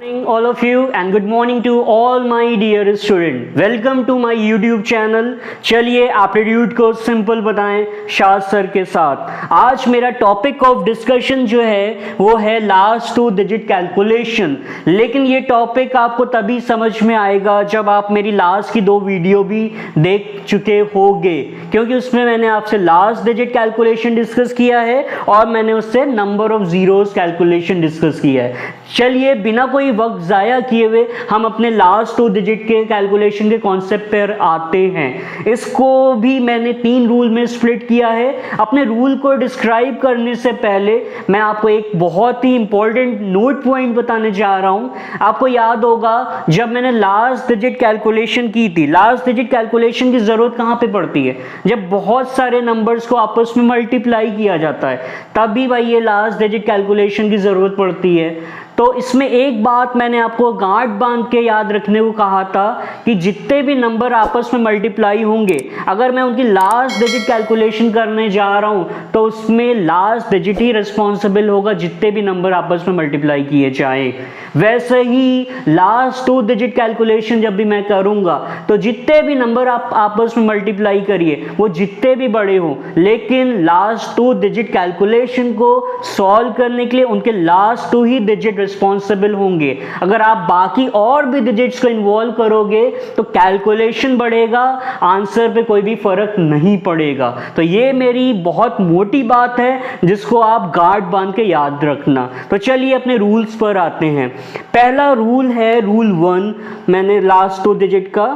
Morning all of you and good morning to all my dear student. Welcome to my YouTube channel. चलिए aptitude को simple बताएं शाद sir के साथ। आज मेरा टॉपिक ऑफ डिस्कशन जो है वो है लास्ट टू डिजिट कैलकुलेशन। लेकिन ये टॉपिक आपको तभी समझ में आएगा जब आप मेरी लास्ट की दो वीडियो भी देख चुके होंगे, क्योंकि उसमें मैंने आपसे लास्ट डिजिट कैलकुलेशन डिस्कस किया है और मैंने उससे number of zeros calculation discuss किया है। चलिए बिना कोई वक्त ज़ाया किए हुए हम अपने लास्ट टू डिजिट के कैलकुलेशन के कॉन्सेप्ट पर आते हैं। इसको भी मैंने 3 रूल में स्प्लिट किया है। अपने रूल को डिस्क्राइब करने से पहले मैं आपको एक बहुत ही इंपॉर्टेंट नोट पॉइंट बताने जा रहा हूं। आपको याद होगा जब मैंने लास्ट डिजिट कैलकुलेशन की थी, लास्ट डिजिट कैलकुलेशन की ज़रूरत कहाँ पे पड़ती है? जब बहुत सारे नंबर्स को आपस में मल्टीप्लाई किया जाता है तभी भाई ये लास्ट डिजिट कैलकुलेशन की ज़रूरत पड़ती है। तो इसमें एक बात मैंने आपको गांठ बांध के याद रखने को कहा था कि जितने भी नंबर आपस में मल्टीप्लाई होंगे, अगर मैं उनकी लास्ट डिजिट कैलकुलेशन करने जा रहा हूं तो उसमें लास्ट डिजिट ही रिस्पॉन्सिबल होगा जितने भी नंबर आपस में मल्टीप्लाई किए जाएं। वैसे ही लास्ट टू डिजिट कैलकुलेशन जब भी मैं करूंगा तो जितने भी नंबर आप आपस में मल्टीप्लाई करिए वो जितने भी बड़े हों, लेकिन लास्ट टू डिजिट कैलकुलेशन को सॉल्व करने के लिए उनके लास्ट टू ही डिजिट रिस्पॉन्सिबल होंगे। अगर आप बाकी और भी डिजिट्स को इन्वॉल्व करोगे तो कैलकुलेशन बढ़ेगा, आंसर पे कोई भी फर्क नहीं पड़ेगा। तो ये मेरी बहुत मोटी बात है जिसको आप गांठ बांध के याद रखना। तो चलिए अपने रूल्स पर आते हैं। पहला रूल है रूल 1, मैंने लास्ट टू डिजिट का।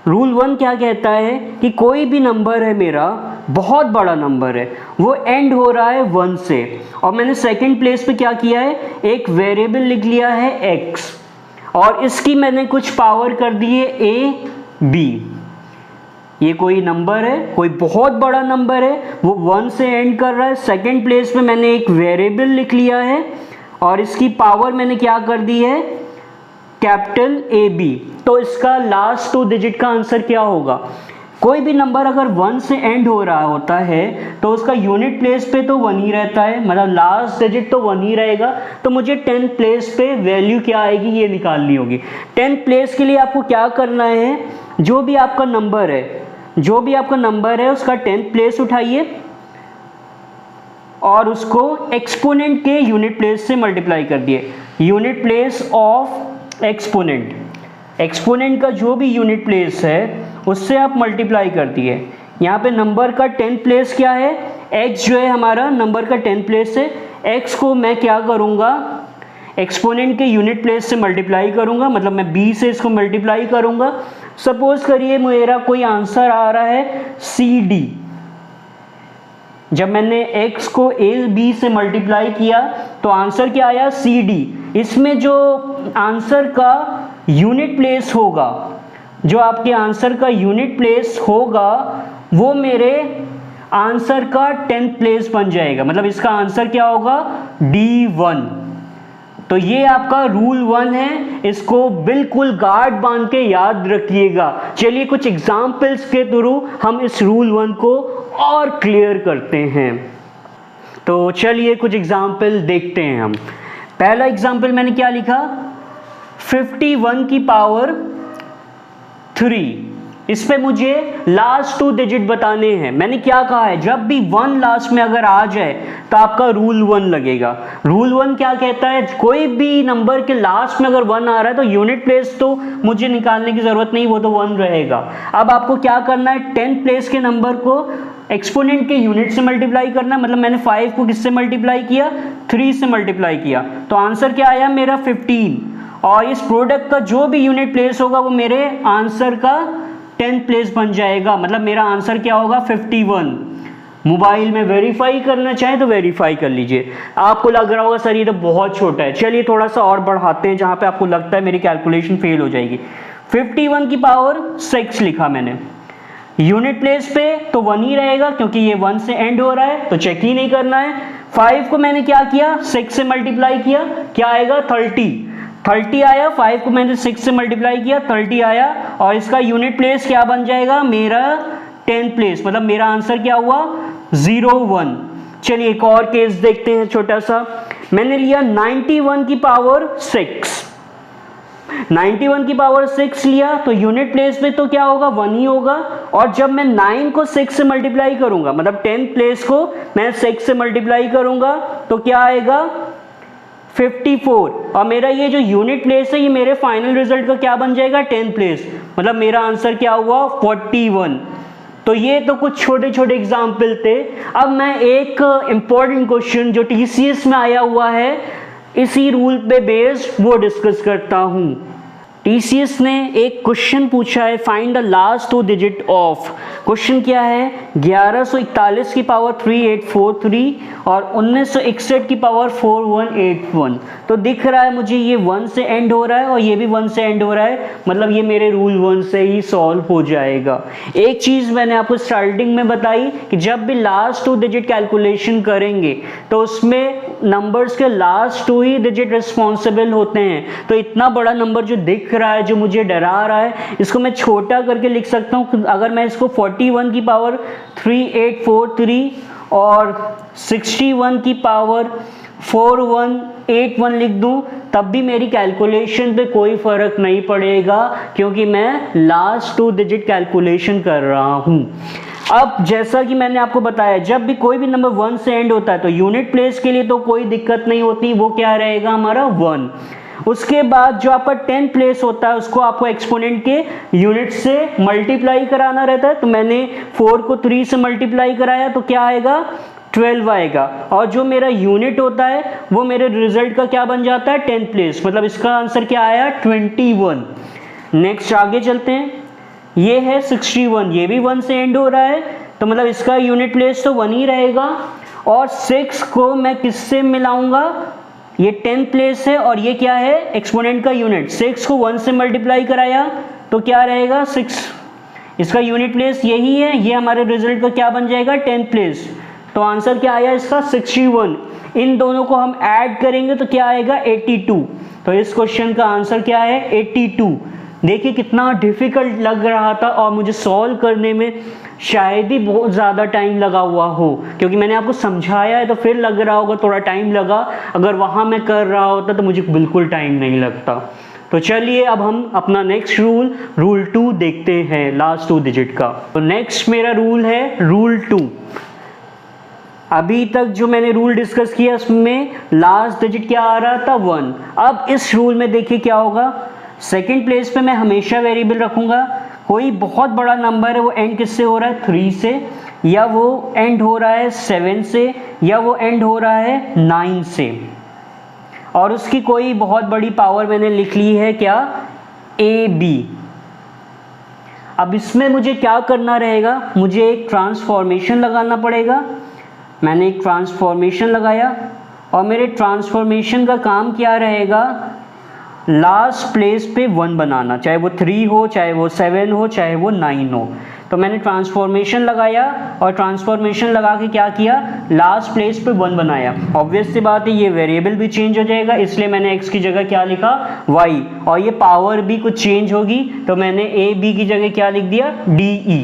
रूल 1 क्या कहता है कि कोई भी नंबर है मेरा, बहुत बड़ा नंबर है, वो एंड हो रहा है 1 से, और मैंने सेकंड प्लेस पे क्या किया है, एक वेरिएबल लिख लिया है x, और इसकी मैंने कुछ पावर कर दी है a b। ये कोई नंबर है, कोई बहुत बड़ा नंबर है, वो 1 से एंड कर रहा है। सेकंड प्लेस पे मैंने एक वेरिएबल लिख लिया है और इसकी पावर मैंने क्या कर दी है, कैपिटल AB। तो इसका लास्ट टू डिजिट का आंसर क्या होगा? कोई भी नंबर अगर 1 से एंड हो रहा होता है तो उसका यूनिट प्लेस पे तो 1 ही रहता है, मतलब लास्ट डिजिट तो 1 ही रहेगा। तो मुझे 10 प्लेस पे वैल्यू क्या आएगी ये निकालनी होगी। 10 प्लेस के लिए आपको क्या करना है, जो भी आपका नंबर है उसका 10 प्लेस उठाइए और उसको एक्सपोनेंट के यूनिट प्लेस से मल्टीप्लाई कर दिए। यूनिट प्लेस ऑफ एक्सपोनेंट का जो भी यूनिट प्लेस है उससे आप मल्टीप्लाई कर दिए। यहाँ पे नंबर का 10 प्लेस क्या है, x जो है हमारा नंबर का 10 प्लेस है। x को मैं क्या करूँगा, एक्सपोनेंट के यूनिट प्लेस से मल्टीप्लाई करूँगा, मतलब मैं b से इसको मल्टीप्लाई करूँगा। सपोज करिए मेरा कोई आंसर आ रहा है CD। जब मैंने x को a b से मल्टीप्लाई किया तो आंसर क्या आया, CD। इसमें जो आंसर का यूनिट प्लेस होगा, जो आपके आंसर का यूनिट प्लेस होगा वो मेरे आंसर का 10th प्लेस बन जाएगा, मतलब इसका आंसर क्या होगा, D1। तो ये आपका रूल 1 है, इसको बिल्कुल गांठ बांध के याद रखिएगा। चलिए कुछ एग्जाम्पल्स के थ्रू हम इस रूल 1 को और क्लियर करते हैं। तो चलिए कुछ एग्जाम्पल देखते हैं हम। पहला एग्जाम्पल मैंने क्या लिखा, 51 की पावर 3। इस पे मुझे लास्ट टू डिजिट बताने हैं। मैंने क्या कहा है, जब भी 1 लास्ट में अगर आ जाए तो आपका रूल 1 लगेगा। रूल 1 क्या कहता है, कोई भी नंबर के लास्ट में अगर 1 आ रहा है तो यूनिट प्लेस तो मुझे निकालने की जरूरत नहीं, वो तो 1 रहेगा। अब आपको क्या करना है, 10 प्लेस के नंबर को एक्सपोनेंट के यूनिट से मल्टीप्लाई करना, मतलब मैंने 5 को किससे मल्टीप्लाई किया, 3 से मल्टीप्लाई किया, तो आंसर क्या आया मेरा 15। और इस प्रोडक्ट का जो भी यूनिट प्लेस होगा वो मेरे आंसर का 10th प्लेस बन जाएगा, मतलब मेरा आंसर क्या होगा, 51। मोबाइल में वेरीफाई करना चाहे तो वेरीफाई कर लीजिए। आपको लग रहा होगा सर ये तो बहुत छोटा है, चलिए थोड़ा सा और बढ़ाते हैं जहां पे आपको लगता है मेरी कैलकुलेशन फेल हो जाएगी। 51 की पावर 6 लिखा मैंने, यूनिट प्लेस पे तो 1 ही रहेगा क्योंकि ये 1 से एंड हो रहा है तो चेक ही नहीं करना है। 5 को मैंने क्या किया, 6 से मल्टीप्लाई किया, क्या आएगा, 30 आया। 5 को मैंने 6 से मल्टीप्लाई किया, 30 आया, और इसका यूनिट प्लेस क्या बन जाएगा, मेरा 10th प्लेस, मतलब मेरा आंसर क्या हुआ, 01। चलिए एक और केस देखते हैं छोटा सा। मैंने लिया 91 की पावर 6। 91 की पावर 6 लिया तो यूनिट प्लेस में तो क्या होगा, 1 ही होगा। और जब मैं 9 को 6 से मल्टीप्लाई करूंगा, मतलब 10 प्लेस को मैं 6 से मल्टीप्लाई करूंगा तो क्या आएगा, 54। और मेरा ये जो यूनिट प्लेस है ये मेरे फाइनल रिजल्ट का क्या बन जाएगा, 10 प्लेस, मतलब मेरा आंसर क्या हुआ, 41। तो ये तो कुछ छोटे छोटे एग्जाम्पल थे। अब मैं एक इंपॉर्टेंट क्वेश्चन जो TCS में आया हुआ है इसी रूल पे बेस्ड वो डिस्कस करता हूं। TCS ने एक क्वेश्चन पूछा है, find the last 2 digit of. Question क्या है, 1141 की पावर 3843 और 1961 की पावर 4181। तो दिख रहा है मुझे ये 1 से एंड हो रहा है और ये भी 1 से एंड हो रहा है, मतलब ये मेरे रूल 1 से ही सॉल्व हो जाएगा। एक चीज़ मैंने आपको स्टार्टिंग में बताई कि जब भी लास्ट 2 डिजिट कैलकुलेशन करेंगे तो उसमें नंबर्स के लास्ट 2 ही डिजिट रिस्पॉन्सिबल होते हैं। तो इतना बड़ा नंबर जो दिख रहा है, जो मुझे डरा रहा है, इसको मैं छोटा करके लिख सकता हूँ। अगर मैं इसको 41 की पावर 3843 और 61 की पावर 4181 लिख दूं तब भी मेरी कैलकुलेशन पे कोई फर्क नहीं पड़ेगा, क्योंकि मैं लास्ट 2 डिजिट कैलकुलेशन कर रहा हूं। अब जैसा कि मैंने आपको बताया, जब भी कोई भी नंबर 1 से एंड होता है तो यूनिट प्लेस के लिए तो कोई दिक्कत नहीं होती, वो क्या रहेगा हमारा 1। उसके बाद जो आपका 10 प्लेस होता है उसको आपको एक्सपोनेंट के यूनिट से मल्टीप्लाई कराना रहता है। तो मैंने 4 को 3 से मल्टीप्लाई कराया तो क्या आएगा, 12 आएगा। और जो मेरा यूनिट होता है वो मेरे रिजल्ट का क्या बन जाता है, 10 प्लेस, मतलब इसका आंसर क्या आया, 21। नेक्स्ट आगे चलते हैं, ये है 61, ये भी 1 से एंड हो रहा है तो मतलब इसका यूनिट प्लेस तो 1 ही रहेगा। और 6 को मैं किससे मिलाऊंगा, ये 10 प्लेस है और ये क्या है, एक्सपोनेंट का यूनिट। 6 को 1 से मल्टीप्लाई कराया तो क्या रहेगा, 6, इसका यूनिट प्लेस यही है, ये हमारे रिजल्ट का क्या बन जाएगा, 10 प्लेस। तो आंसर क्या आया इसका, 61। इन दोनों को हम ऐड करेंगे तो क्या आएगा, 82। तो इस क्वेश्चन का आंसर क्या है, 82। देखिए कितना डिफिकल्ट लग रहा था और मुझे सॉल्व करने में शायद ही बहुत ज़्यादा टाइम लगा हुआ हो, क्योंकि मैंने आपको समझाया है तो फिर लग रहा होगा थोड़ा टाइम लगा। अगर वहाँ मैं कर रहा होता तो मुझे बिल्कुल टाइम नहीं लगता। तो चलिए अब हम अपना नेक्स्ट रूल 2 देखते हैं, लास्ट 2 डिजिट का। तो नेक्स्ट मेरा रूल है रूल 2। अभी तक जो मैंने रूल डिस्कस किया उसमें लास्ट डिजिट क्या आ रहा था, 1। अब इस रूल में देखिए क्या होगा, सेकेंड प्लेस पे मैं हमेशा वेरिएबल रखूंगा। कोई बहुत बड़ा नंबर है वो एंड किससे हो रहा है, 3 से, या वो एंड हो रहा है 7 से, या वो एंड हो रहा है 9 से, और उसकी कोई बहुत बड़ी पावर मैंने लिख ली है क्या, AB। अब इसमें मुझे क्या करना रहेगा, मुझे एक ट्रांसफॉर्मेशन लगाना पड़ेगा। मैंने एक ट्रांसफॉर्मेशन लगाया और मेरे ट्रांसफॉर्मेशन का काम क्या रहेगा, लास्ट प्लेस पे 1 बनाना, चाहे वो 3 हो, चाहे वो 7 हो, चाहे वो 9 हो। तो मैंने ट्रांसफॉर्मेशन लगाया और ट्रांसफॉर्मेशन लगा के क्या किया, लास्ट प्लेस पे 1 बनाया। ऑब्वियस सी बात है ये वेरिएबल भी चेंज हो जाएगा, इसलिए मैंने x की जगह क्या लिखा, y, और ये पावर भी कुछ चेंज होगी तो मैंने AB की जगह क्या लिख दिया, DE।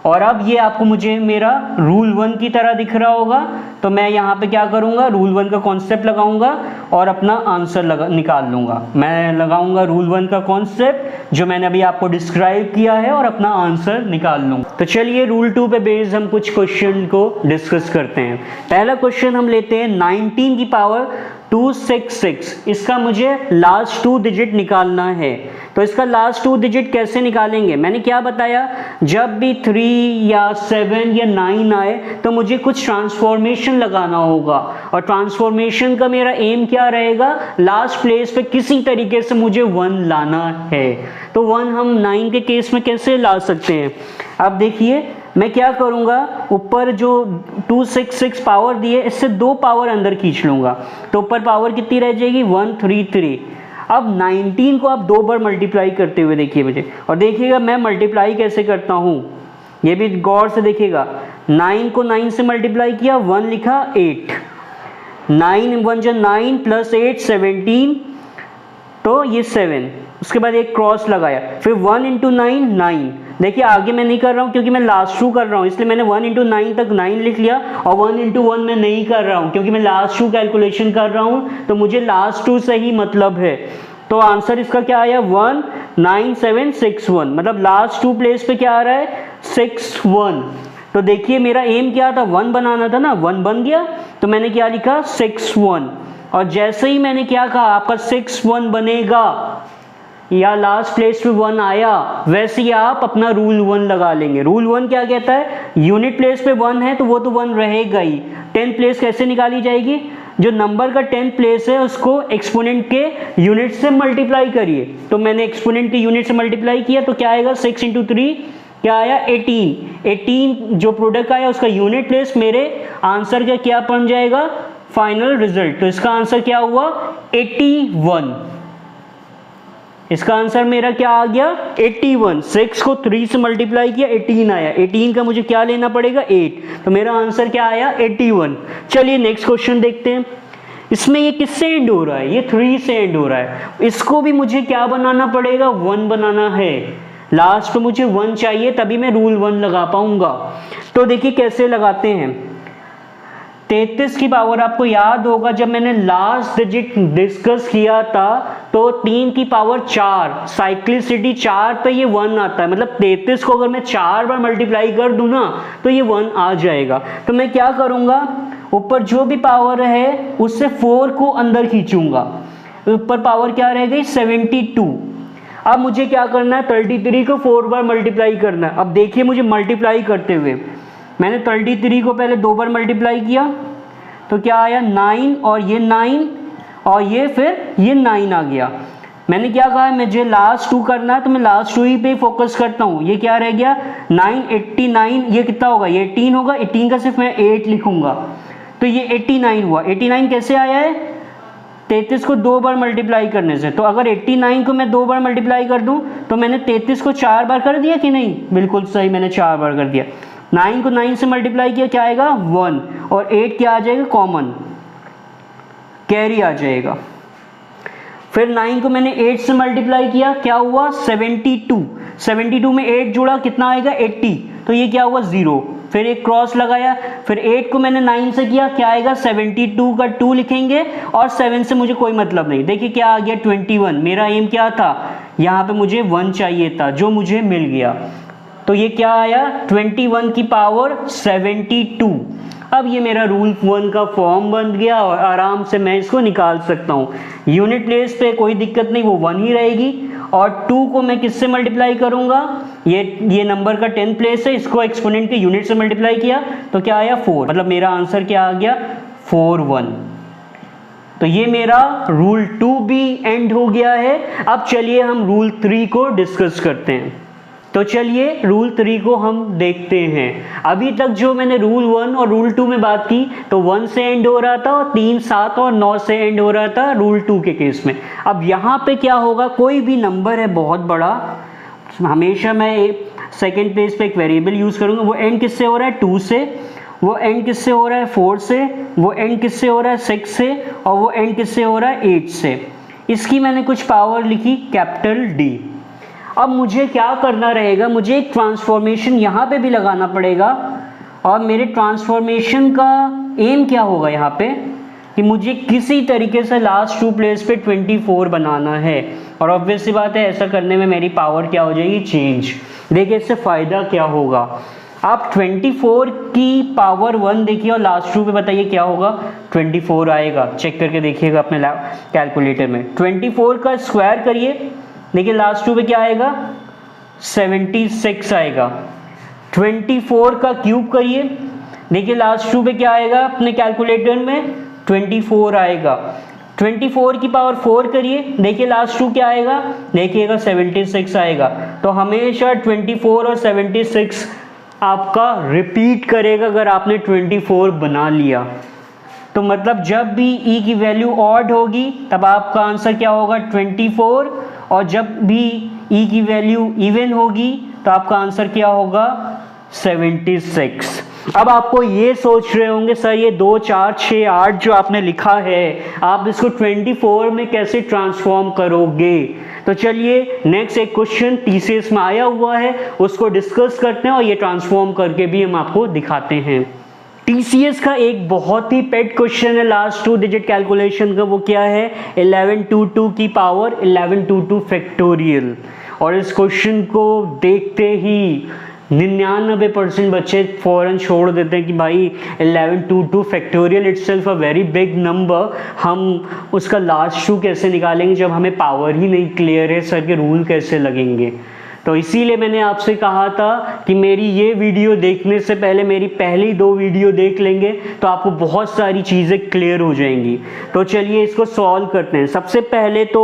और अब ये आपको मुझे मेरा रूल 1 की तरह दिख रहा होगा, तो मैं यहाँ पे क्या करूँगा, रूल 1 का कॉन्सेप्ट लगाऊंगा और अपना आंसर निकाल लूँगा। मैं लगाऊंगा रूल 1 का कॉन्सेप्ट जो मैंने अभी आपको डिस्क्राइब किया है और अपना आंसर निकाल लूँगा। तो चलिए रूल 2 पे बेस्ड हम कुछ क्वेश्चन को डिस्कस करते हैं। पहला क्वेश्चन हम लेते हैं 19 की पावर 266, इसका मुझे लास्ट 2 डिजिट निकालना है। तो इसका लास्ट 2 डिजिट कैसे निकालेंगे, मैंने क्या बताया, जब भी 3 या 7 या 9 आए तो मुझे कुछ ट्रांसफॉर्मेशन लगाना होगा, और ट्रांसफॉर्मेशन का मेरा एम क्या रहेगा, लास्ट प्लेस पे किसी तरीके से मुझे 1 लाना है। तो 1 हम 9 के केस में कैसे ला सकते हैं, अब देखिए मैं क्या करूंगा, ऊपर जो 266 पावर दी है इससे 2 पावर अंदर खींच लूंगा, तो ऊपर पावर कितनी रह जाएगी, 133। अब 19 को आप 2 बार मल्टीप्लाई करते हुए देखिए मुझे, और देखिएगा मैं मल्टीप्लाई कैसे करता हूँ, ये भी गौर से देखिएगा। 9 को 9 से मल्टीप्लाई किया, 1 लिखा, 8, 9 1 जो 9 प्लस 8 17, तो ये 7, उसके बाद एक क्रॉस लगाया, फिर 1 इंटू 9 9। देखिए आगे मैं नहीं कर रहा हूँ क्योंकि मैं लास्ट 2 कर रहा हूँ, इसलिए मैंने 1 इंटू 9 तक 9 लिख लिया, और 1 इंटू 1 मैं नहीं कर रहा हूँ क्योंकि मैं लास्ट 2 कैलकुलेशन कर रहा हूँ, तो मुझे लास्ट 2 से ही मतलब है। तो आंसर इसका क्या आया 19761, मतलब लास्ट 2 प्लेस पे क्या आ रहा है 61। तो देखिए मेरा एम क्या था 1 बनाना था ना, 1 बन गया तो मैंने क्या लिखा 61, और जैसे ही मैंने क्या कहा आपका 61 बनेगा या लास्ट प्लेस पे 1 आया, वैसे ही आप अपना रूल 1 लगा लेंगे। रूल 1 क्या कहता है, यूनिट प्लेस पे 1 है तो वो तो 1 रहेगा ही। 10th प्लेस कैसे निकाली जाएगी, जो नंबर का 10th प्लेस है उसको एक्सपोनेंट के यूनिट से मल्टीप्लाई करिए। तो मैंने एक्सपोनेंट के यूनिट से मल्टीप्लाई किया तो क्या आएगा 6 × 3 क्या आया 18 जो प्रोडक्ट आया उसका यूनिट प्लेस मेरे आंसर का क्या बन जाएगा फाइनल रिजल्ट। तो इसका आंसर क्या हुआ 81। इसका आंसर मेरा क्या आ गया 81। 6 को 3 से मल्टीप्लाई किया 18 आया, 18 का मुझे क्या लेना पड़ेगा 8, तो मेरा आंसर क्या आया 81। चलिए नेक्स्ट क्वेश्चन देखते हैं। इसमें ये किससे एंड हो रहा है, ये 3 से एंड हो रहा है, इसको भी मुझे क्या बनाना पड़ेगा 1 बनाना है। लास्ट पे मुझे 1 चाहिए तभी मैं रूल 1 लगा पाऊंगा। तो देखिए कैसे लगाते हैं। 33 की पावर आपको याद होगा जब मैंने लास्ट डिजिट डिस्कस किया था तो 3 की पावर 4 साइक्लिसिटी 4 पे ये 1 आता है, मतलब 33 को अगर मैं 4 बार मल्टीप्लाई कर दूं ना तो ये 1 आ जाएगा। तो मैं क्या करूंगा ऊपर जो भी पावर है उससे 4 को अंदर खींचूंगा, ऊपर पावर क्या रह गई 72। अब मुझे क्या करना है 33 को 4 बार मल्टीप्लाई करना है। अब देखिए मुझे मल्टीप्लाई करते हुए मैंने 33 को पहले 2 बार मल्टीप्लाई किया तो क्या आया 9 और ये 9 और ये फिर ये 9 आ गया। मैंने क्या कहा है मुझे लास्ट 2 करना है तो मैं लास्ट 2 ही पे फोकस करता हूँ। ये क्या रह गया 989, ये कितना होगा ये 18 होगा, 18 का सिर्फ मैं 8 लिखूंगा तो ये 89 हुआ। 89 कैसे आया है 33 को 2 बार मल्टीप्लाई करने से। तो अगर 89 को मैं 2 बार मल्टीप्लाई कर दूं तो मैंने 33 को 4 बार कर दिया कि नहीं, बिल्कुल सही मैंने 4 बार कर दिया। 9 को 9 से मल्टीप्लाई किया क्या आएगा 1 और 8 क्या आ जाएगा कॉमन कैरी आ जाएगा। फिर 9 को मैंने 8 से मल्टीप्लाई किया क्या हुआ 72 में 8 जुड़ा कितना आएगा 80, तो ये क्या हुआ 0। फिर एक क्रॉस लगाया, फिर 8 को मैंने 9 से किया क्या आएगा 72 का 2 लिखेंगे और 7 से मुझे कोई मतलब नहीं। देखिए क्या आ गया 21। मेरा एम क्या था यहाँ पे मुझे 1 चाहिए था जो मुझे मिल गया, तो ये क्या आया 21 की पावर 72। अब ये मेरा रूल 1 का फॉर्म बन गया और आराम से मैं इसको निकाल सकता हूँ। यूनिट प्लेस पे कोई दिक्कत नहीं, वो 1 ही रहेगी और 2 को मैं किससे मल्टीप्लाई करूंगा, ये नंबर का 10th प्लेस है, इसको एक्सपोनेंट के यूनिट से मल्टीप्लाई किया तो क्या आया 4, मतलब मेरा आंसर क्या आ गया 41। तो ये मेरा रूल 2 भी एंड हो गया है। अब चलिए हम रूल 3 को डिस्कस करते हैं। तो चलिए रूल 3 को हम देखते हैं। अभी तक जो मैंने रूल 1 और रूल 2 में बात की तो 1 से एंड हो रहा था और 3, 7 और 9 से एंड हो रहा था रूल 2 के केस में। अब यहाँ पे क्या होगा, कोई भी नंबर है बहुत बड़ा, हमेशा मैं सेकेंड प्लेस पे एक वेरिएबल यूज़ करूँगा। वो एंड किससे हो रहा है 2 से, वो एंड किससे हो रहा है 4 से, वो एंड किससे हो रहा है 6 से और वो एंड किससे हो रहा है 8 से। इसकी मैंने कुछ पावर लिखी कैपिटल D। अब मुझे क्या करना रहेगा, मुझे एक ट्रांसफॉर्मेशन यहाँ पे भी लगाना पड़ेगा और मेरे ट्रांसफॉर्मेशन का एम क्या होगा यहाँ पे कि मुझे किसी तरीके से लास्ट 2 प्लेस पे 24 बनाना है। और ऑब्वियस सी बात है ऐसा करने में मेरी पावर क्या हो जाएगी चेंज। देखिए इससे फ़ायदा क्या होगा, आप 24 की पावर 1 देखिए और लास्ट 2 पे बताइए क्या होगा 24 आएगा। चेक करके देखिएगा अपने कैलकुलेटर में। 24 का स्क्वायर करिए, देखिए लास्ट 2 पे क्या आएगा 76 आएगा। 24 का क्यूब करिए, देखिए लास्ट 2 पे क्या आएगा अपने कैलकुलेटर में 24 आएगा। 24 की पावर 4 करिए, देखिए लास्ट 2 क्या आएगा, देखिएगा 76 आएगा। तो हमेशा 24 और 76 आपका रिपीट करेगा अगर आपने 24 बना लिया। तो मतलब जब भी e की वैल्यू ऑड होगी तब आपका आंसर क्या होगा 24, और जब भी e की वैल्यू इवन होगी तो आपका आंसर क्या होगा 76। अब आपको ये सोच रहे होंगे सर ये 2, 4, 6, 8 जो आपने लिखा है आप इसको 24 में कैसे ट्रांसफॉर्म करोगे। तो चलिए नेक्स्ट एक क्वेश्चन TCS में आया हुआ है उसको डिस्कस करते हैं और ये ट्रांसफॉर्म करके भी हम आपको दिखाते हैं। TCS का एक बहुत ही पेट क्वेश्चन है लास्ट 2 डिजिट कैलकुलेशन का, वो क्या है 1122 की पावर 1122 फैक्टोरियल। और इस क्वेश्चन को देखते ही 99% बच्चे फ़ौरन छोड़ देते हैं कि भाई 1122 factorial itself a very big number, हम उसका लास्ट 2 कैसे निकालेंगे जब हमें पावर ही नहीं क्लियर है, सर के रूल कैसे लगेंगे। तो इसीलिए मैंने आपसे कहा था कि मेरी ये वीडियो देखने से पहले मेरी पहली 2 वीडियो देख लेंगे तो आपको बहुत सारी चीज़ें क्लियर हो जाएंगी। तो चलिए इसको सॉल्व करते हैं। सबसे पहले तो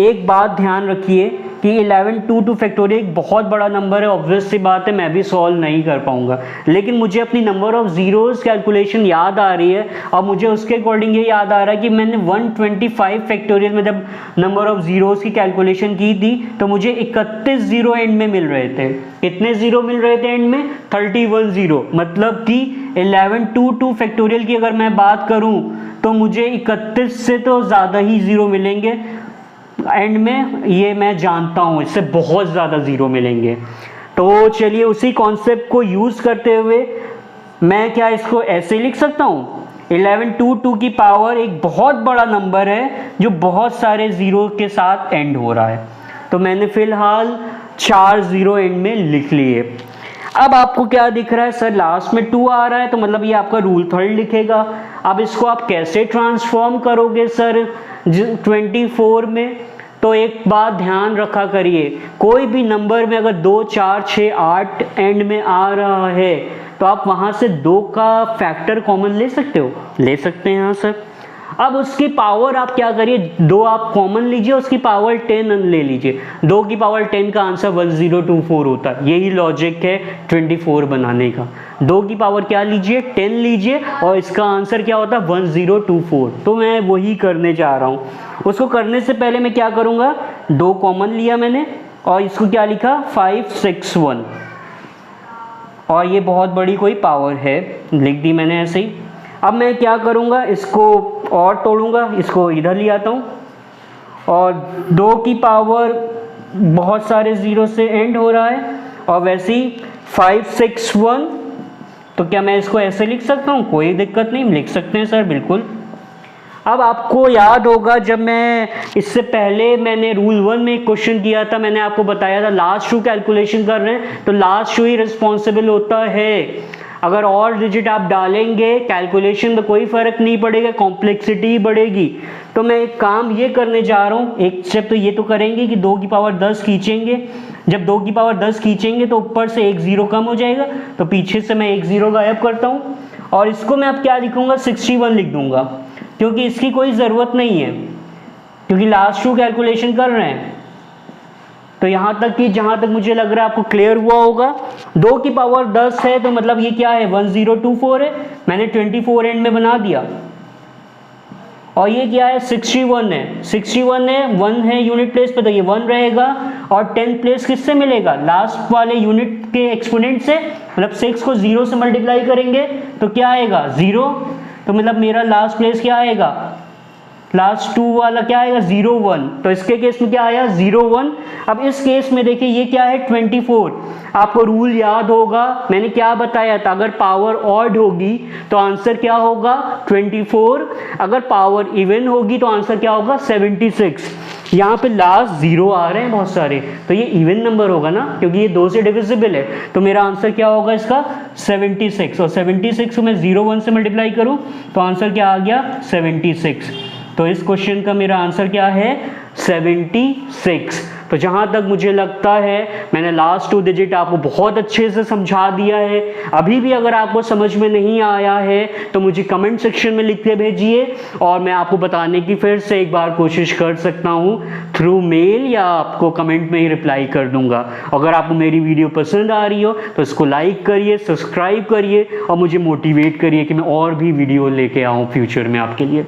एक बात ध्यान रखिए कि 1122 फैक्टोरियल एक बहुत बड़ा नंबर है, ऑब्वियस सी बात है मैं भी सॉल्व नहीं कर पाऊंगा, लेकिन मुझे अपनी नंबर ऑफ ज़ीरोज़ कैलकुलेशन याद आ रही है और मुझे उसके अकॉर्डिंग ये याद आ रहा है कि मैंने 125 फैक्टोरियल में जब नंबर ऑफ ज़ीरोज़ की कैलकुलेशन की थी तो मुझे 31 ज़ीरो एंड में मिल रहे थे। कितने ज़ीरो मिल रहे थे एंड में? 31 ज़ीरो। मतलब कि 1122 फैक्टोरियल की अगर मैं बात करूँ तो मुझे 31 से तो ज़्यादा ही ज़ीरो मिलेंगे एंड में, ये मैं जानता हूँ, इससे बहुत ज़्यादा ज़ीरो मिलेंगे। तो चलिए उसी कॉन्सेप्ट को यूज़ करते हुए मैं क्या इसको ऐसे लिख सकता हूँ, 1122 की पावर एक बहुत बड़ा नंबर है जो बहुत सारे ज़ीरो के साथ एंड हो रहा है। तो मैंने फ़िलहाल 4 ज़ीरो एंड में लिख लिए। अब आपको क्या दिख रहा है, सर लास्ट में 2 आ रहा है, तो मतलब ये आपका रूल थर्ड लिखेगा। अब इसको आप कैसे ट्रांसफॉर्म करोगे सर 24 में? तो एक बात ध्यान रखा करिए, कोई भी नंबर में अगर 2 4 6 8 एंड में आ रहा है तो आप वहाँ से 2 का फैक्टर कॉमन ले सकते हो, ले सकते हैं हाँ सर। अब उसकी पावर आप क्या करिए, 2 आप कॉमन लीजिए, उसकी पावर 10 ले लीजिए। 2 की पावर 10 का आंसर 1024 होता है। यही लॉजिक है 24 बनाने का। 2 की पावर क्या लीजिए, 10 लीजिए और इसका आंसर क्या होता है 1024। तो मैं वही करने जा रहा हूँ। उसको करने से पहले मैं क्या करूँगा, 2 कॉमन लिया मैंने और इसको क्या लिखा 561 और ये बहुत बड़ी कोई पावर है, लिख दी मैंने ऐसे ही। अब मैं क्या करूँगा, इसको और तोड़ूंगा, इसको इधर ले आता हूँ और 2 की पावर बहुत सारे ज़ीरो से एंड हो रहा है और वैसे ही 561। तो क्या मैं इसको ऐसे लिख सकता हूँ? कोई दिक्कत नहीं, लिख सकते हैं सर, बिल्कुल। अब आपको याद होगा जब मैं इससे पहले मैंने रूल 1 में एक क्वेश्चन किया था, मैंने आपको बताया था लास्ट 2 कैलकुलेशन कर रहे हैं तो लास्ट 2 ही रिस्पॉन्सिबल होता है। अगर और डिजिट आप डालेंगे कैलकुलेशन तो कोई फ़र्क नहीं पड़ेगा, कॉम्प्लेक्सिटी ही बढ़ेगी। तो मैं एक काम ये करने जा रहा हूँ, एक स्टेप तो ये तो करेंगे कि 2 की पावर 10 खींचेंगे। जब 2 की पावर 10 खींचेंगे तो ऊपर से एक ज़ीरो कम हो जाएगा, तो पीछे से मैं एक ज़ीरो गायब करता हूँ और इसको मैं अब क्या लिखूँगा 61 लिख दूँगा, क्योंकि इसकी कोई ज़रूरत नहीं है, क्योंकि लास्ट 2 कैलकुलेशन कर रहे हैं। तो यहाँ तक कि जहाँ तक मुझे लग रहा है आपको क्लियर हुआ होगा। 2 की पावर 10 है तो मतलब ये क्या है 1024 है, मैंने 24 एंड में बना दिया। और ये क्या है 61 है, 61 है, 1 है यूनिट प्लेस पे तो ये 1 रहेगा और 10 प्लेस किससे मिलेगा, लास्ट वाले यूनिट के एक्सपोनेंट से, मतलब 6 को 0 से मल्टीप्लाई करेंगे तो क्या आएगा 0। तो मतलब मेरा लास्ट प्लेस क्या आएगा, लास्ट 2 वाला क्या आएगा 0 1। तो इसके केस में क्या आया 0 1। अब इस केस में देखिए ये क्या है 24। आपको रूल याद होगा, मैंने क्या बताया था, अगर पावर ऑड होगी तो आंसर क्या होगा 24, अगर पावर इवन होगी तो आंसर क्या होगा 76। यहाँ पे लास्ट 0 आ रहे हैं बहुत सारे, तो ये इवन नंबर होगा ना, क्योंकि ये 2 से डिविजिबल है। तो मेरा आंसर क्या होगा इसका 76, और 76 को मैं 0 1 से मल्टीप्लाई करूँ तो आंसर क्या आ गया 76। तो इस क्वेश्चन का मेरा आंसर क्या है 76। तो जहाँ तक मुझे लगता है मैंने लास्ट 2 डिजिट आपको बहुत अच्छे से समझा दिया है। अभी भी अगर आपको समझ में नहीं आया है तो मुझे कमेंट सेक्शन में लिख के भेजिए और मैं आपको बताने की फिर से एक बार कोशिश कर सकता हूँ थ्रू मेल, या आपको कमेंट में ही रिप्लाई कर दूंगा। अगर आपको मेरी वीडियो पसंद आ रही हो तो इसको लाइक करिए, सब्सक्राइब करिए और मुझे मोटिवेट करिए कि मैं और भी वीडियो लेके आऊँ फ्यूचर में आपके लिए।